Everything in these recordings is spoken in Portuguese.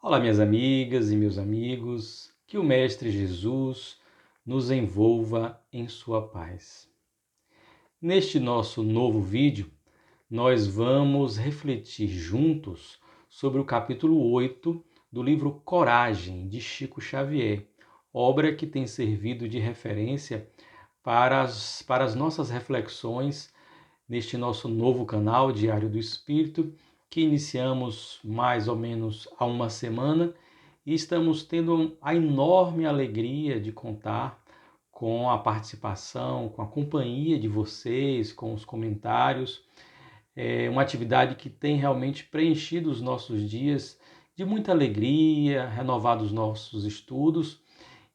Olá, minhas amigas e meus amigos, que o Mestre Jesus nos envolva em sua paz. Neste nosso novo vídeo, nós vamos refletir juntos sobre o capítulo 8 do livro Coragem, de Chico Xavier, obra que tem servido de referência para as nossas reflexões neste nosso novo canal Diário do Espírito, que iniciamos mais ou menos há uma semana e estamos tendo a enorme alegria de contar com a participação, com a companhia de vocês, com os comentários. É uma atividade que tem realmente preenchido os nossos dias de muita alegria, renovado os nossos estudos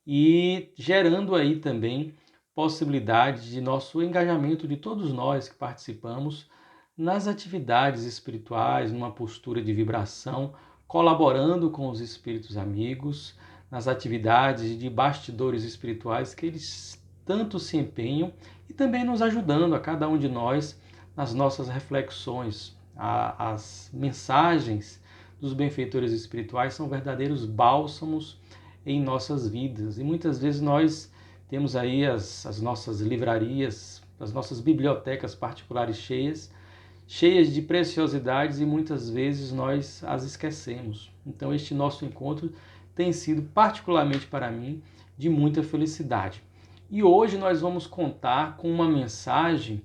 e gerando aí também possibilidade de nosso engajamento de todos nós que participamos nas atividades espirituais, numa postura de vibração, colaborando com os espíritos amigos, nas atividades de bastidores espirituais que eles tanto se empenham e também nos ajudando a cada um de nós nas nossas reflexões. As mensagens dos benfeitores espirituais são verdadeiros bálsamos em nossas vidas. E muitas vezes nós temos aí as nossas livrarias, as nossas bibliotecas particulares cheias de preciosidades e muitas vezes nós as esquecemos. Então este nosso encontro tem sido particularmente para mim de muita felicidade. E hoje nós vamos contar com uma mensagem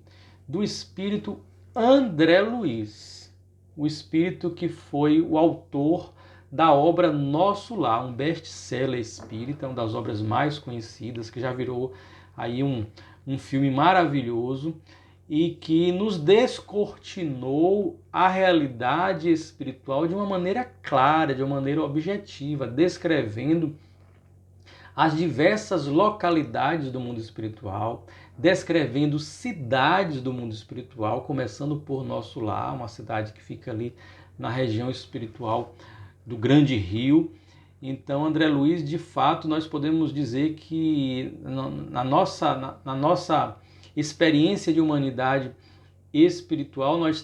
do espírito André Luiz, o espírito que foi o autor da obra Nosso Lar, um best-seller espírita, uma das obras mais conhecidas, que já virou aí um filme maravilhoso e que nos descortinou a realidade espiritual de uma maneira clara, de uma maneira objetiva, descrevendo as diversas localidades do mundo espiritual, descrevendo cidades do mundo espiritual, começando por Nosso Lar, uma cidade que fica ali na região espiritual do Grande Rio. Então, André Luiz, de fato, nós podemos dizer que na nossa experiência de humanidade espiritual, nós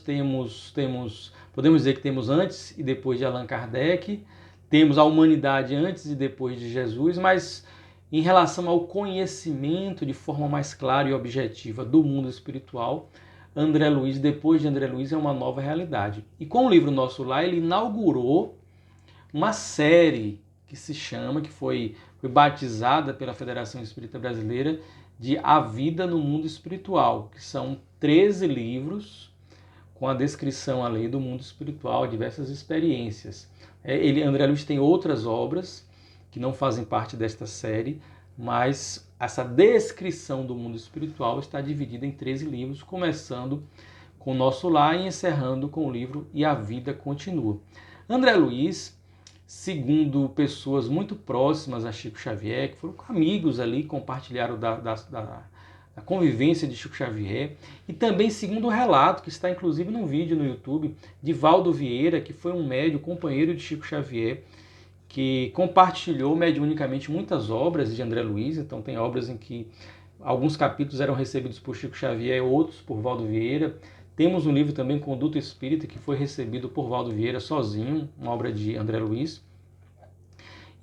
podemos dizer que temos antes e depois de Allan Kardec, temos a humanidade antes e depois de Jesus, mas em relação ao conhecimento de forma mais clara e objetiva do mundo espiritual, André Luiz, depois de André Luiz, é uma nova realidade. E com o livro Nosso Lar, ele inaugurou uma série que foi batizada pela Federação Espírita Brasileira de A Vida no Mundo Espiritual, que são 13 livros com a descrição ali do mundo espiritual, diversas experiências. André Luiz tem outras obras que não fazem parte desta série, mas essa descrição do mundo espiritual está dividida em 13 livros, começando com Nosso Lar e encerrando com o livro E a Vida Continua. André Luiz, segundo pessoas muito próximas a Chico Xavier, que foram amigos ali, compartilharam da convivência de Chico Xavier, e também segundo o relato, que está inclusive num vídeo no YouTube, de Valdo Vieira, que foi um médium, companheiro de Chico Xavier, que compartilhou mediunicamente muitas obras de André Luiz. Então tem obras em que alguns capítulos eram recebidos por Chico Xavier, outros por Valdo Vieira. Temos um livro também, Conduta Espírita, que foi recebido por Valdo Vieira sozinho, uma obra de André Luiz.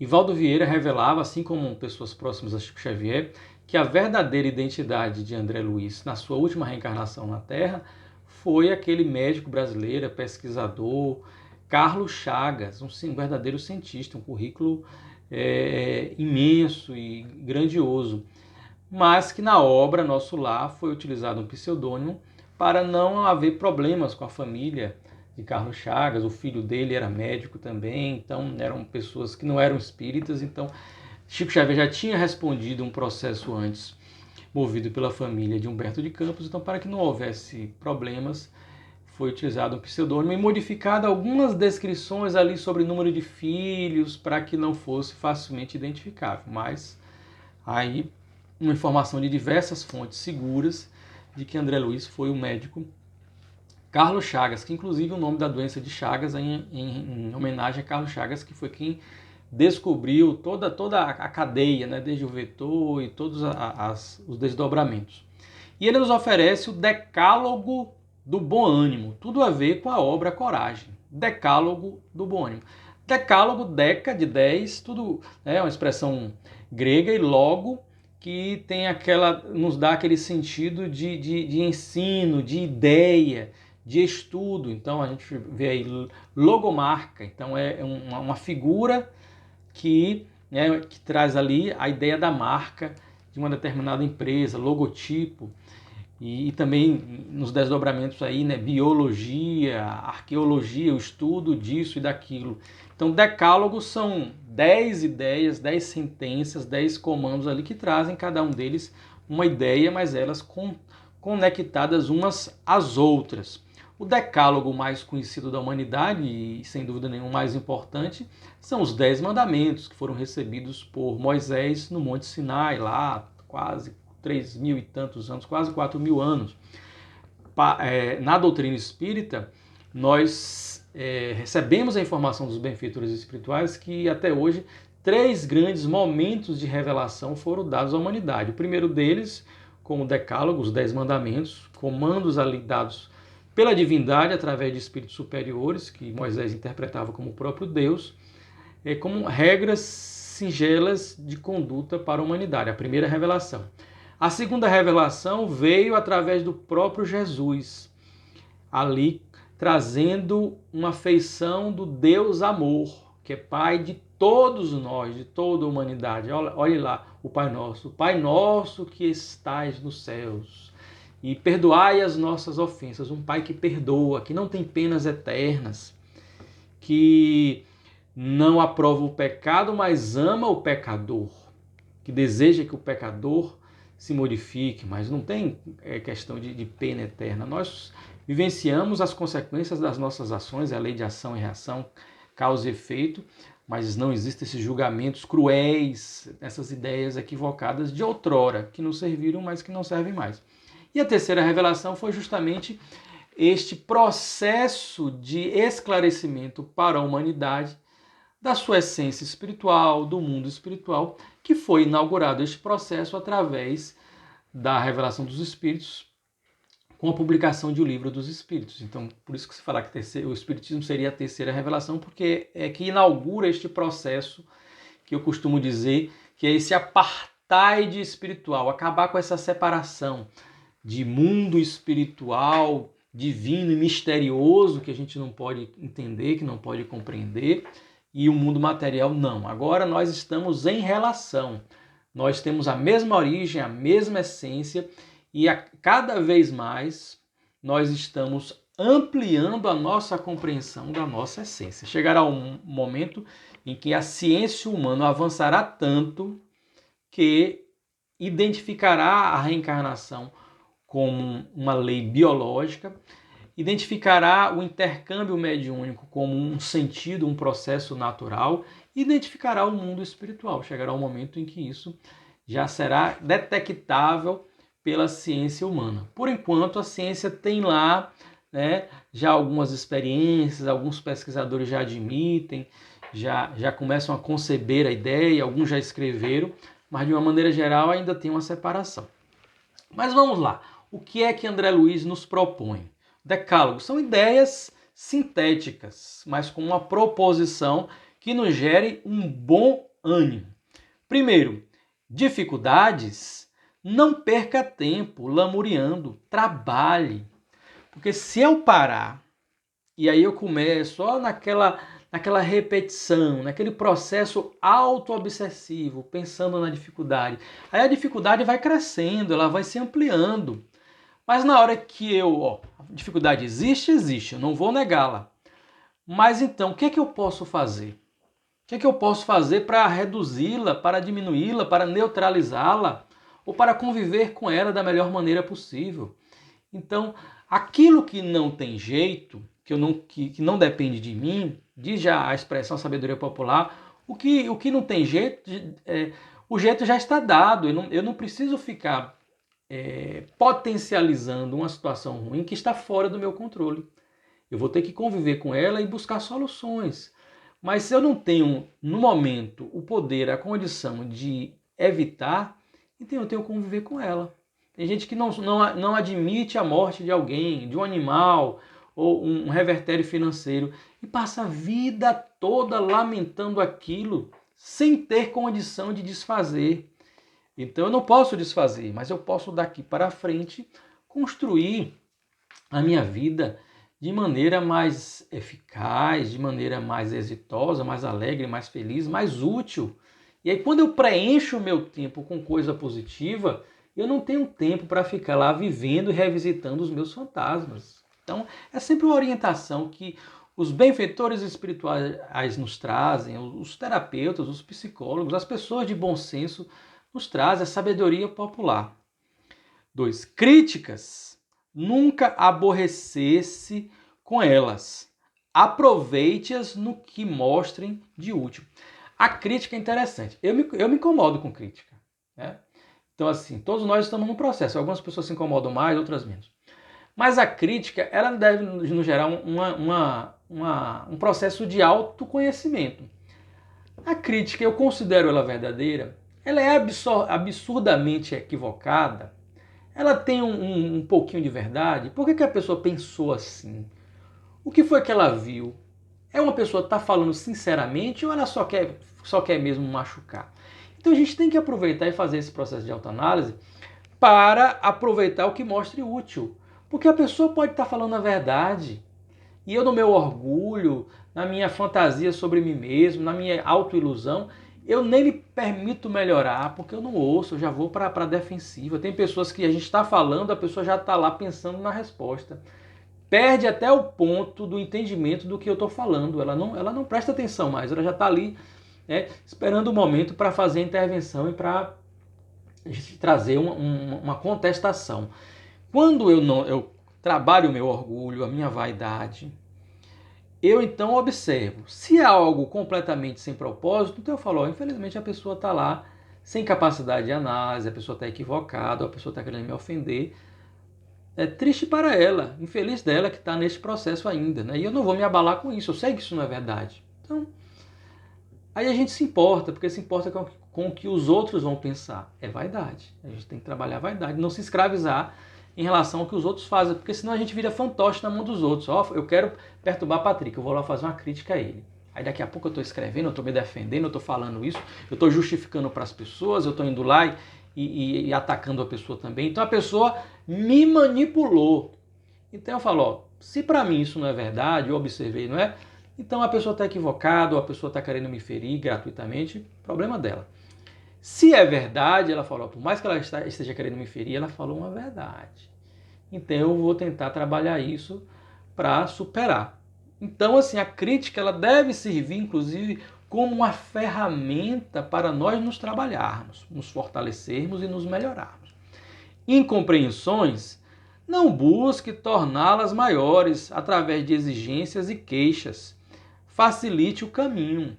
E Valdo Vieira revelava, assim como pessoas próximas a Chico Xavier, que a verdadeira identidade de André Luiz na sua última reencarnação na Terra foi aquele médico brasileiro, pesquisador, Carlos Chagas, um verdadeiro cientista, um currículo imenso e grandioso, mas que na obra Nosso Lar foi utilizado um pseudônimo para não haver problemas com a família de Carlos Chagas. O filho dele era médico também, então eram pessoas que não eram espíritas. Então Chico Xavier já tinha respondido um processo antes, movido pela família de Humberto de Campos. Então, para que não houvesse problemas, foi utilizado um pseudônimo e modificado algumas descrições ali sobre número de filhos, para que não fosse facilmente identificável. Mas aí uma informação de diversas fontes seguras de que André Luiz foi o médico Carlos Chagas, que inclusive o nome da doença de Chagas é em homenagem a Carlos Chagas, que foi quem descobriu toda a cadeia, né, desde o vetor e todos os desdobramentos. E ele nos oferece o Decálogo do Bom Ânimo, tudo a ver com a obra Coragem. Decálogo do Bom Ânimo. Decálogo, deca, de 10, tudo é uma expressão grega, e logo, que tem nos dá aquele sentido de ensino, de ideia, de estudo. Então a gente vê aí logomarca, então é uma figura que traz ali a ideia da marca de uma determinada empresa, logotipo. E também nos desdobramentos aí, né, biologia, arqueologia, o estudo disso e daquilo. Então, decálogos são 10 ideias, 10 sentenças, 10 comandos ali que trazem cada um deles uma ideia, mas elas conectadas umas às outras. O decálogo mais conhecido da humanidade, e sem dúvida nenhuma mais importante, são os 10 mandamentos que foram recebidos por Moisés no Monte Sinai, lá quase 3.000 e tantos anos, quase 4.000 anos. Na doutrina espírita, nós recebemos a informação dos benfeitores espirituais que até hoje 3 grandes momentos de revelação foram dados à humanidade. O primeiro deles, como o decálogo, os 10 mandamentos, comandos ali dados pela divindade através de espíritos superiores, que Moisés interpretava como o próprio Deus, como regras singelas de conduta para a humanidade, a primeira revelação. A segunda revelação veio através do próprio Jesus, ali trazendo uma feição do Deus amor, que é Pai de todos nós, de toda a humanidade. Olhe lá o Pai Nosso que estais nos céus, e perdoai as nossas ofensas. Um Pai que perdoa, que não tem penas eternas, que não aprova o pecado, mas ama o pecador, que deseja que o pecador se modifique, mas não tem questão de pena eterna. Nós vivenciamos as consequências das nossas ações, é a lei de ação e reação, causa e efeito, mas não existem esses julgamentos cruéis, essas ideias equivocadas de outrora, que nos serviram, mas que não servem mais. E a terceira revelação foi justamente este processo de esclarecimento para a humanidade da sua essência espiritual, do mundo espiritual, que foi inaugurado este processo através da revelação dos Espíritos, com a publicação de O Livro dos Espíritos. Então, por isso que se fala que o Espiritismo seria a terceira revelação, porque é que inaugura este processo que eu costumo dizer que é esse apartheid espiritual, acabar com essa separação de mundo espiritual, divino e misterioso, que a gente não pode entender, que não pode compreender, e o mundo material não. Agora nós estamos em relação. Nós temos a mesma origem, a mesma essência, e cada vez mais nós estamos ampliando a nossa compreensão da nossa essência. Chegará um momento em que a ciência humana avançará tanto que identificará a reencarnação como uma lei biológica, identificará o intercâmbio mediúnico como um sentido, um processo natural, identificará o mundo espiritual. Chegará um momento em que isso já será detectável pela ciência humana. Por enquanto, a ciência tem lá, né, já algumas experiências, alguns pesquisadores já admitem, já começam a conceber a ideia, alguns já escreveram, mas de uma maneira geral ainda tem uma separação. Mas vamos lá, o que é que André Luiz nos propõe? Decálogo são ideias sintéticas, mas com uma proposição que nos gere um bom ânimo. Primeiro, dificuldades, não perca tempo lamuriando, trabalhe. Porque se eu parar e aí eu começo naquela repetição, naquele processo auto-obsessivo, pensando na dificuldade, aí a dificuldade vai crescendo, ela vai se ampliando. Mas na hora que a dificuldade existe, eu não vou negá-la. Mas então, o que é que eu posso fazer? O que é que eu posso fazer para reduzi-la, para diminuí-la, para neutralizá-la ou para conviver com ela da melhor maneira possível? Então, aquilo que não tem jeito, que não depende de mim, diz já a expressão sabedoria popular, o que não tem jeito, o jeito já está dado. Eu não preciso ficar potencializando uma situação ruim que está fora do meu controle. Eu vou ter que conviver com ela e buscar soluções. Mas se eu não tenho, no momento, o poder, a condição de evitar, então eu tenho que conviver com ela. Tem gente que não admite a morte de alguém, de um animal, ou um revertério financeiro, e passa a vida toda lamentando aquilo, sem ter condição de desfazer. Então eu não posso desfazer, mas eu posso daqui para frente construir a minha vida de maneira mais eficaz, de maneira mais exitosa, mais alegre, mais feliz, mais útil. E aí quando eu preencho o meu tempo com coisa positiva, eu não tenho tempo para ficar lá vivendo e revisitando os meus fantasmas. Então é sempre uma orientação que os benfeitores espirituais nos trazem, os terapeutas, os psicólogos, as pessoas de bom senso nos trazem a sabedoria popular. 2. Críticas. Nunca aborrecesse com elas. Aproveite-as no que mostrem de útil. A crítica é interessante. Eu me incomodo com crítica, né? Então, assim, todos nós estamos num processo. Algumas pessoas se incomodam mais, outras menos. Mas a crítica, ela deve nos gerar um processo de autoconhecimento. A crítica, eu considero ela verdadeira, ela é absurdamente equivocada, ela tem um pouquinho de verdade. Por que a pessoa pensou assim? O que foi que ela viu? É uma pessoa que está falando sinceramente ou ela só quer mesmo machucar? Então a gente tem que aproveitar e fazer esse processo de autoanálise para aproveitar o que mostre útil. Porque a pessoa pode estar falando a verdade e eu, no meu orgulho, na minha fantasia sobre mim mesmo, na minha autoilusão, eu nem me permito melhorar, porque eu não ouço, eu já vou para a defensiva. Tem pessoas que a gente está falando, a pessoa já está lá pensando na resposta. Perde até o ponto do entendimento do que eu estou falando. Ela não presta atenção mais, ela já está ali, né, esperando o momento para fazer a intervenção e para trazer uma contestação. Quando eu trabalho o meu orgulho, a minha vaidade, eu então observo. Se é algo completamente sem propósito, então eu falo, infelizmente a pessoa está lá sem capacidade de análise, a pessoa está equivocada, a pessoa está querendo me ofender. É triste para ela, infeliz dela que está nesse processo ainda, né? E eu não vou me abalar com isso, eu sei que isso não é verdade. Então, aí a gente se importa, porque se importa com o que os outros vão pensar. É vaidade. A gente tem que trabalhar a vaidade, não se escravizar em relação ao que os outros fazem, porque senão a gente vira fantoche na mão dos outros. Ó, eu quero perturbar Patrick, eu vou lá fazer uma crítica a ele. Aí daqui a pouco eu estou escrevendo, eu estou me defendendo, eu estou falando isso, eu estou justificando para as pessoas, eu estou indo lá e atacando a pessoa também. Então a pessoa me manipulou. Então eu falo, ó, se para mim isso não é verdade, eu observei, não é? Então a pessoa está equivocada, ou a pessoa está querendo me ferir gratuitamente, problema dela. Se é verdade, ela falou, por mais que ela esteja querendo me ferir, ela falou uma verdade. Então eu vou tentar trabalhar isso para superar. Então, assim, a crítica ela deve servir, inclusive, como uma ferramenta para nós nos trabalharmos, nos fortalecermos e nos melhorarmos. Incompreensões, não busque torná-las maiores através de exigências e queixas. Facilite o caminho,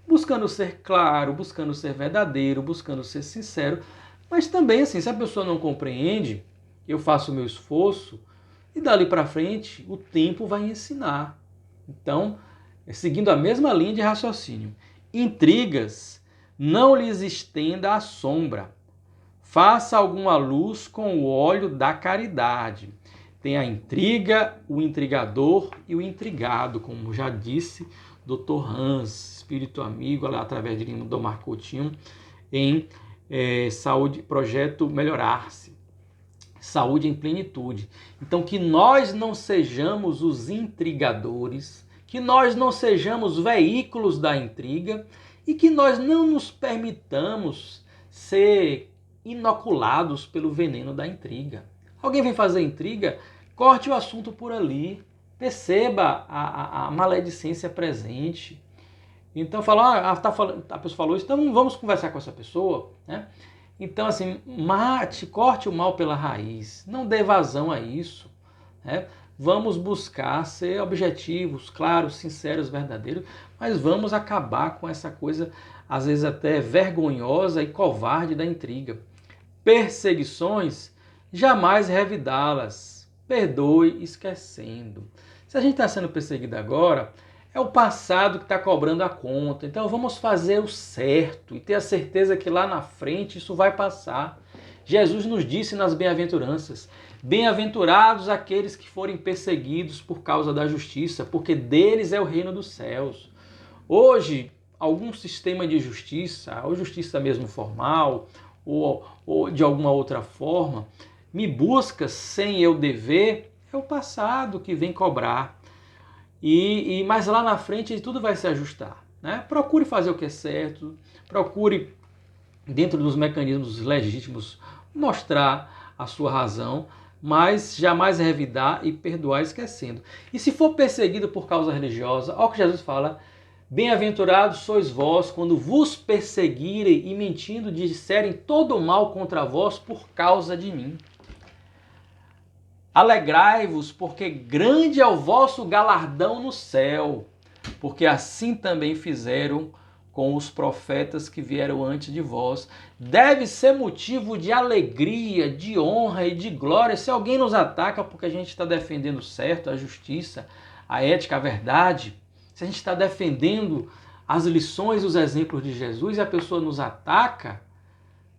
buscando ser claro, buscando ser verdadeiro, buscando ser sincero. Mas também, assim, se a pessoa não compreende, eu faço o meu esforço e dali para frente o tempo vai ensinar. Então, seguindo a mesma linha de raciocínio, intrigas, não lhes estenda a sombra. Faça alguma luz com o óleo da caridade. Tem a intriga, o intrigador e o intrigado, como já disse Dr. Hans, espírito amigo, através de Lindomar Coutinho, em Saúde, Projeto Melhorar-se. Saúde em plenitude. Então, que nós não sejamos os intrigadores, que nós não sejamos veículos da intriga e que nós não nos permitamos ser inoculados pelo veneno da intriga. Alguém vem fazer intriga? Corte o assunto por ali. Perceba a maledicência presente. Então, a pessoa falou isso, então vamos conversar com essa pessoa, né? Então, assim, corte o mal pela raiz, não dê vazão a isso, né? Vamos buscar ser objetivos, claros, sinceros, verdadeiros, mas vamos acabar com essa coisa, às vezes até vergonhosa e covarde da intriga. Perseguições, jamais revidá-las, perdoe esquecendo. Se a gente está sendo perseguido agora, é o passado que está cobrando a conta. Então vamos fazer o certo e ter a certeza que lá na frente isso vai passar. Jesus nos disse nas bem-aventuranças: bem-aventurados aqueles que forem perseguidos por causa da justiça, porque deles é o reino dos céus. Hoje, algum sistema de justiça, ou justiça mesmo formal, ou de alguma outra forma, me busca sem eu dever, é o passado que vem cobrar. Mas lá na frente tudo vai se ajustar, né? Procure fazer o que é certo, procure, dentro dos mecanismos legítimos, mostrar a sua razão, mas jamais revidar e perdoar esquecendo. E se for perseguido por causa religiosa, olha o que Jesus fala: bem-aventurados sois vós quando vos perseguirem e mentindo disserem todo o mal contra vós por causa de mim. Alegrai-vos, porque grande é o vosso galardão no céu, porque assim também fizeram com os profetas que vieram antes de vós. Deve ser motivo de alegria, de honra e de glória se alguém nos ataca porque a gente está defendendo o certo, a justiça, a ética, a verdade. Se a gente está defendendo as lições e os exemplos de Jesus e a pessoa nos ataca,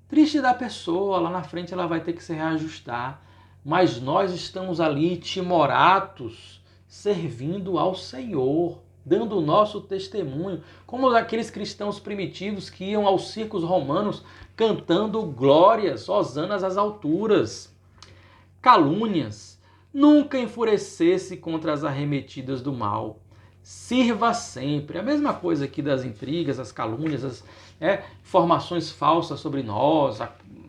triste da pessoa, lá na frente ela vai ter que se reajustar. Mas nós estamos ali timoratos, servindo ao Senhor, dando o nosso testemunho, como aqueles cristãos primitivos que iam aos circos romanos cantando glórias, hosanas às alturas. Calúnias. Nunca enfurecesse contra as arremetidas do mal. Sirva sempre. A mesma coisa aqui das intrigas, as calúnias, as informações falsas sobre nós,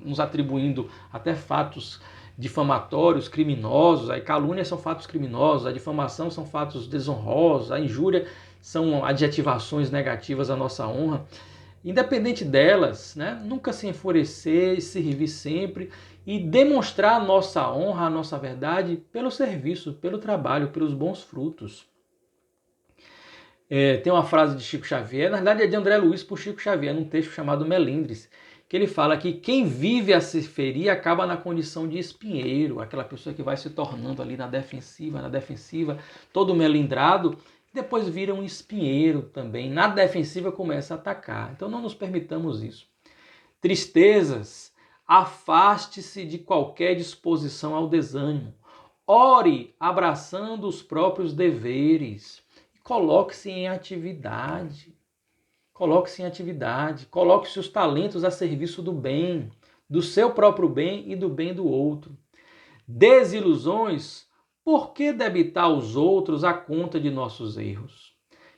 nos atribuindo até fatos difamatórios, criminosos. A calúnia são fatos criminosos, a difamação são fatos desonrosos, a injúria são adjetivações negativas à nossa honra. Independente delas, né, nunca se enfurecer, servir sempre e demonstrar a nossa honra, a nossa verdade pelo serviço, pelo trabalho, pelos bons frutos. Tem uma frase de Chico Xavier, na verdade é de André Luiz por Chico Xavier, num texto chamado Melindres, que ele fala que quem vive a se ferir acaba na condição de espinheiro, aquela pessoa que vai se tornando ali na defensiva, todo melindrado, depois vira um espinheiro também, na defensiva começa a atacar. Então não nos permitamos isso. Tristezas, afaste-se de qualquer disposição ao desânimo. Ore abraçando os próprios deveres. Coloque-se em atividade. Coloque-se em atividade, coloque seus talentos a serviço do bem, do seu próprio bem e do bem do outro. Desilusões, por que debitar aos outros a conta de nossos erros?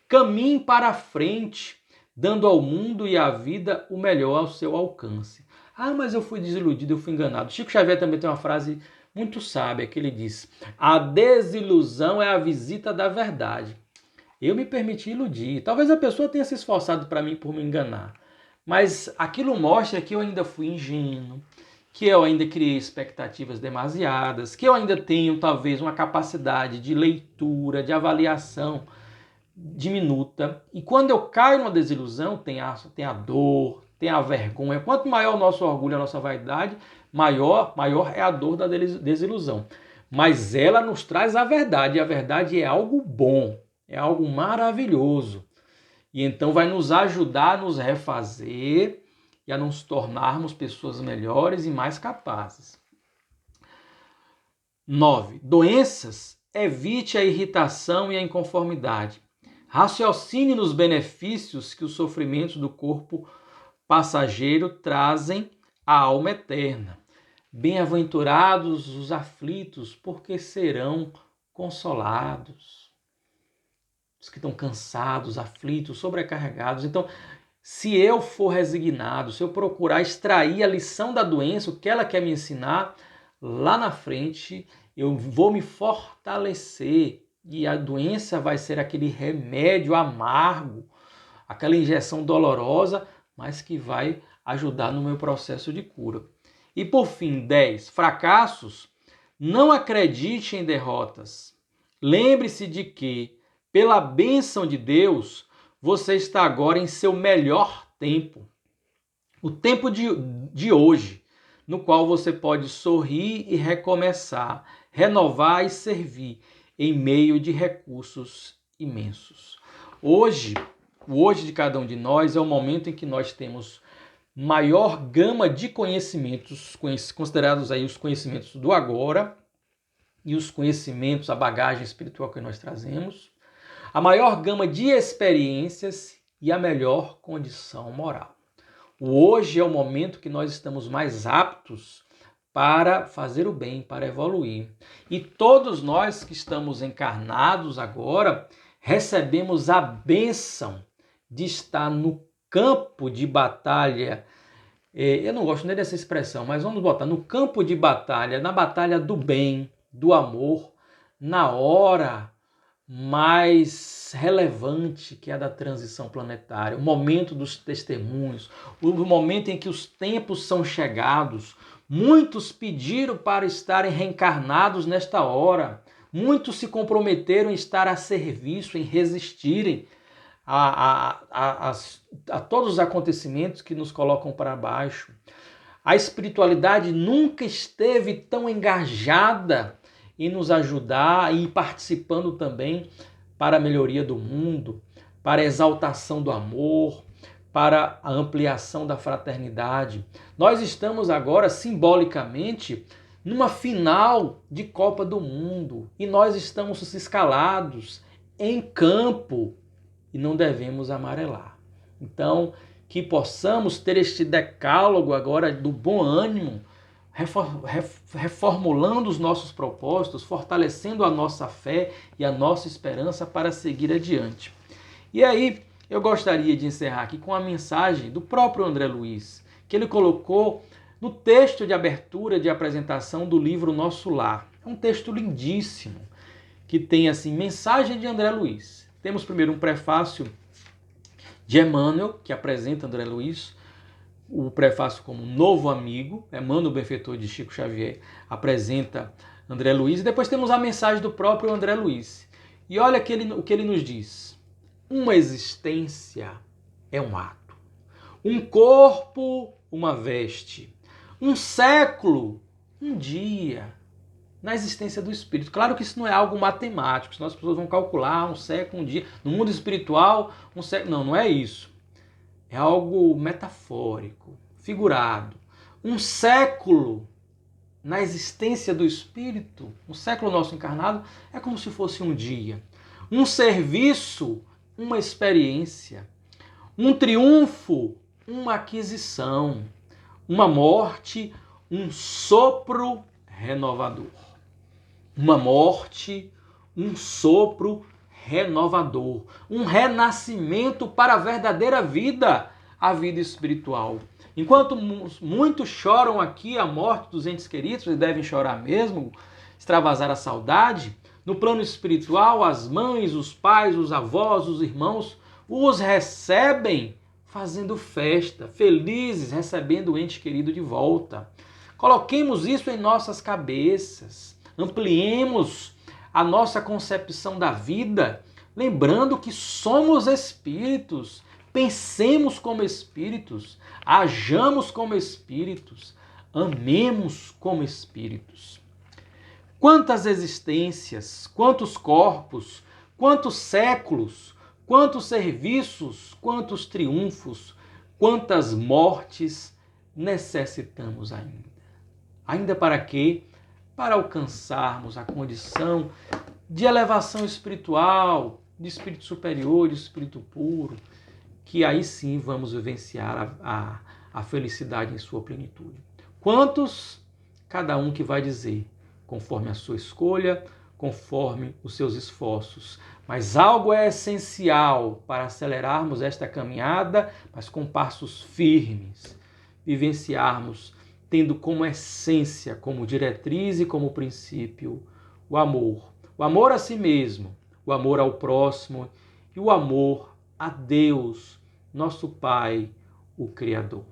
Caminhe para a frente, dando ao mundo e à vida o melhor ao seu alcance. Ah, mas eu fui desiludido, eu fui enganado. Chico Xavier também tem uma frase muito sábia que ele diz: a desilusão é a visita da verdade. Eu me permiti iludir. Talvez a pessoa tenha se esforçado para mim por me enganar. Mas aquilo mostra que eu ainda fui ingênuo, que eu ainda criei expectativas demasiadas, que eu ainda tenho talvez uma capacidade de leitura, de avaliação diminuta. E quando eu caio numa desilusão, tem a dor, tem a vergonha. Quanto maior o nosso orgulho, a nossa vaidade, maior é a dor da desilusão. Mas ela nos traz a verdade, e a verdade é algo bom. É algo maravilhoso. E então vai nos ajudar a nos refazer e a nos tornarmos pessoas melhores e mais capazes. 9. Doenças. Evite a irritação e a inconformidade. Raciocine nos benefícios que os sofrimentos do corpo passageiro trazem à alma eterna. Bem-aventurados os aflitos, porque serão consolados. Os que estão cansados, aflitos, sobrecarregados. Então, se eu for resignado, se eu procurar extrair a lição da doença, o que ela quer me ensinar, lá na frente eu vou me fortalecer e a doença vai ser aquele remédio amargo, aquela injeção dolorosa, mas que vai ajudar no meu processo de cura. E por fim, 10. Fracassos. Não acredite em derrotas. Lembre-se de que pela bênção de Deus, você está agora em seu melhor tempo. O tempo de hoje, no qual você pode sorrir e recomeçar, renovar e servir em meio de recursos imensos. Hoje, o hoje de cada um de nós é o momento em que nós temos maior gama de conhecimentos, considerados aí os conhecimentos do agora e os conhecimentos, a bagagem espiritual que nós trazemos, a maior gama de experiências e a melhor condição moral. O hoje é o momento que nós estamos mais aptos para fazer o bem, para evoluir. E todos nós que estamos encarnados agora recebemos a bênção de estar no campo de batalha. Eu não gosto nem dessa expressão, mas vamos botar no campo de batalha, na batalha do bem, do amor, na hora mais relevante, que é a da transição planetária, o momento dos testemunhos, o momento em que os tempos são chegados. Muitos pediram para estarem reencarnados nesta hora, muitos se comprometeram em estar a serviço, em resistirem a todos os acontecimentos que nos colocam para baixo. A espiritualidade nunca esteve tão engajada em nos ajudar e participando também para a melhoria do mundo, para a exaltação do amor, para a ampliação da fraternidade. Nós estamos agora, simbolicamente, numa final de Copa do Mundo e nós estamos escalados em campo e não devemos amarelar. Então, que possamos ter este decálogo agora do bom ânimo, reformulando os nossos propósitos, fortalecendo a nossa fé e a nossa esperança para seguir adiante. E aí, eu gostaria de encerrar aqui com a mensagem do próprio André Luiz, que ele colocou no texto de abertura de apresentação do livro Nosso Lar. É um texto lindíssimo, que tem assim, mensagem de André Luiz. Temos primeiro um prefácio de Emmanuel, que apresenta André Luiz, o prefácio como novo amigo. Emmanuel, benfeitor de Chico Xavier, apresenta André Luiz. E depois temos a mensagem do próprio André Luiz. E olha o que ele nos diz. Uma existência é um ato. Um corpo, uma veste. Um século, um dia. Na existência do espírito. Claro que isso não é algo matemático, senão as pessoas vão calcular um século, um dia. No mundo espiritual, um século. Não, não é isso. É algo metafórico, figurado. Um século na existência do espírito, um século nosso encarnado, é como se fosse um dia. Um serviço, uma experiência. Um triunfo, uma aquisição. Uma morte, um sopro renovador. Uma morte, um sopro renovador, um renascimento para a verdadeira vida, a vida espiritual. Enquanto muitos choram aqui a morte dos entes queridos, e devem chorar mesmo, extravasar a saudade, no plano espiritual, as mães, os pais, os avós, os irmãos, os recebem fazendo festa, felizes, recebendo o ente querido de volta. Coloquemos isso em nossas cabeças, ampliemos a nossa concepção da vida, lembrando que somos espíritos, pensemos como espíritos, hajamos como espíritos, amemos como espíritos. Quantas existências, quantos corpos, quantos séculos, quantos serviços, quantos triunfos, quantas mortes necessitamos ainda? Ainda para quê? Para alcançarmos a condição de elevação espiritual, de espírito superior, de espírito puro, que aí sim vamos vivenciar a felicidade em sua plenitude. Quantos? Cada um que vai dizer, conforme a sua escolha, conforme os seus esforços. Mas algo é essencial para acelerarmos esta caminhada, mas com passos firmes, vivenciarmos tendo como essência, como diretriz e como princípio o amor. O amor a si mesmo, o amor ao próximo e o amor a Deus, nosso Pai, o Criador.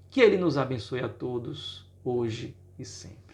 Que Ele nos abençoe a todos, hoje e sempre.